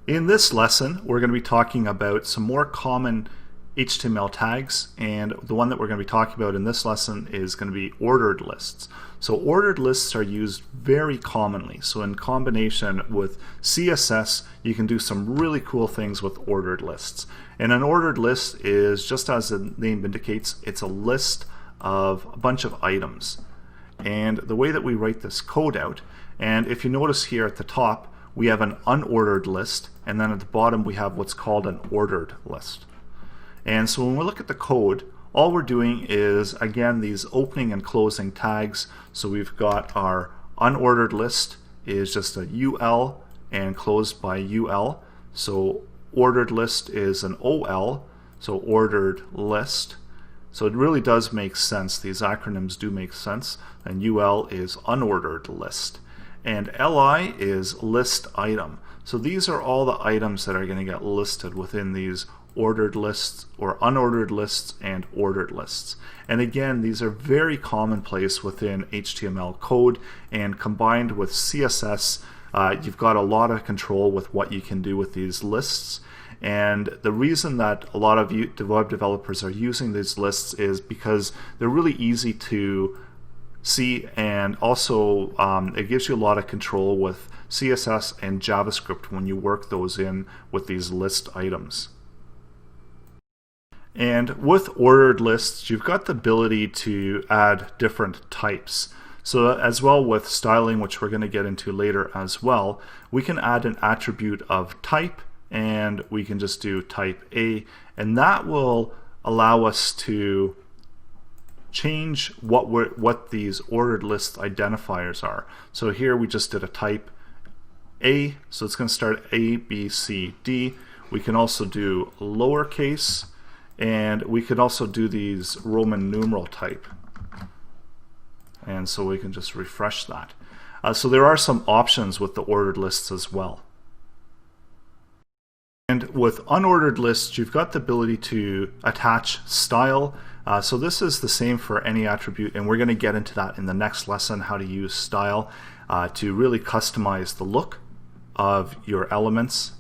In this lesson, we're going to be talking about some more common HTML tags, and the one that we're going to be talking about in this lesson is going to be ordered lists. So ordered lists are used very commonly. So in combination with CSS, you can do some really cool things with ordered lists. And an ordered list is, just as the name indicates, it's a list of a bunch of items. And the way that we write this code out, and if you notice here at the top, we have an unordered list, and then at the bottom we have what's called an ordered list. And so when we look at the code, all we're doing is, again, these opening and closing tags. So we've got our unordered list is just a UL and closed by UL. So ordered list is an OL, so ordered list. So it really does make sense. These acronyms do make sense. And UL is unordered list. And LI is list item. So these are all the items that are going to get listed within these ordered lists or unordered lists and ordered lists. And again, these are very commonplace within HTML code, and combined with CSS, you've got a lot of control with what you can do with these lists. And the reason that a lot of web developers are using these lists is because they're really easy to see, and also it gives you a lot of control with CSS and JavaScript when you work those in with these list items. And with ordered lists, you've got the ability to add different types. So as well with styling, which we're going to get into later as well, we can add an attribute of type, and we can just do type A, and that will allow us to change what these ordered list identifiers are. So here we just did a type A, so it's going to start A, B, C, D. We can also do lowercase, and we could also do these Roman numeral type. And so we can just refresh that. So there are some options with the ordered lists as well. And with unordered lists, you've got the ability to attach style. So this is the same for any attribute, and we're going to get into that in the next lesson, how to use style to really customize the look of your elements.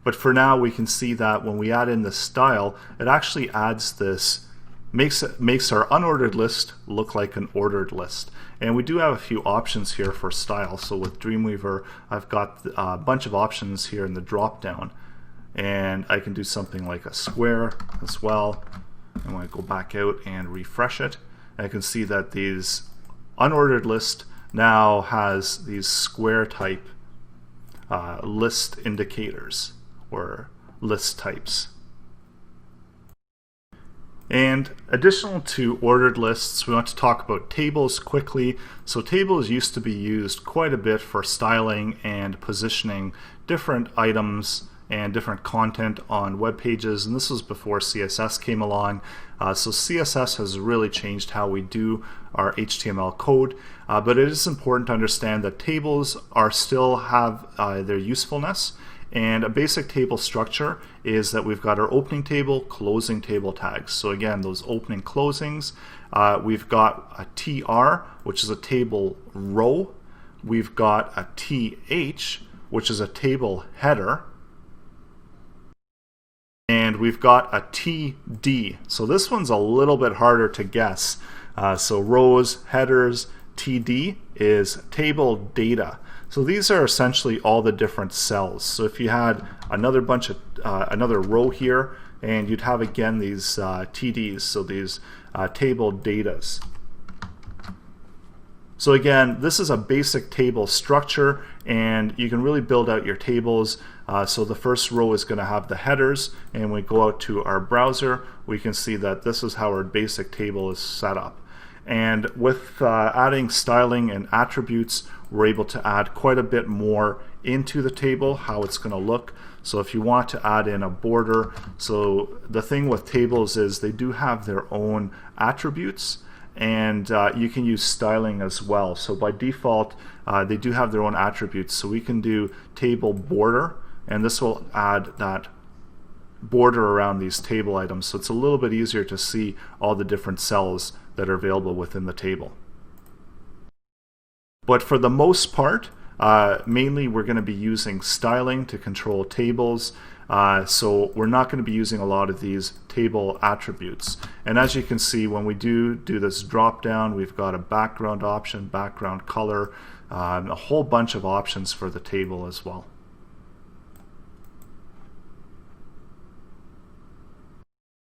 But for now, we can see that when we add in the style, it actually adds this, makes our unordered list look like an ordered list. And we do have a few options here for style. So with Dreamweaver, I've got a bunch of options here in the drop down, and I can do something like a square as well. And when I go back out and refresh it, I can see that these unordered list now has these square type list indicators or list types. And additional to ordered lists, we want to talk about tables quickly. So tables used to be used quite a bit for styling and positioning different items and different content on web pages, and this was before CSS came along. So CSS has really changed how we do our HTML code, but it is important to understand that tables are still have their usefulness. And a basic table structure is that we've got our opening table, closing table tags. So again, those opening closings, we've got a TR, which is a table row. We've got a TH, which is a table header. And we've got a TD. So this one's a little bit harder to guess. So rows, headers, TD is table data. So these are essentially all the different cells. So if you had another bunch of another row here, and you'd have again these TDs, so these table datas. So again, this is a basic table structure, and you can really build out your tables. So the first row is going to have the headers, and when we go out to our browser, we can see that this is how our basic table is set up. And with adding styling and attributes, we're able to add quite a bit more into the table, how it's going to look. So if you want to add in a border, so the thing with tables is they do have their own attributes, and you can use styling as well. So by default, they do have their own attributes. So we can do table border, and this will add that border around these table items. So it's a little bit easier to see all the different cells that are available within the table. But for the most part, Mainly we're going to be using styling to control tables. So we're not going to be using a lot of these table attributes. And as you can see, when we do this drop down, we've got a background option, background color, a whole bunch of options for the table as well.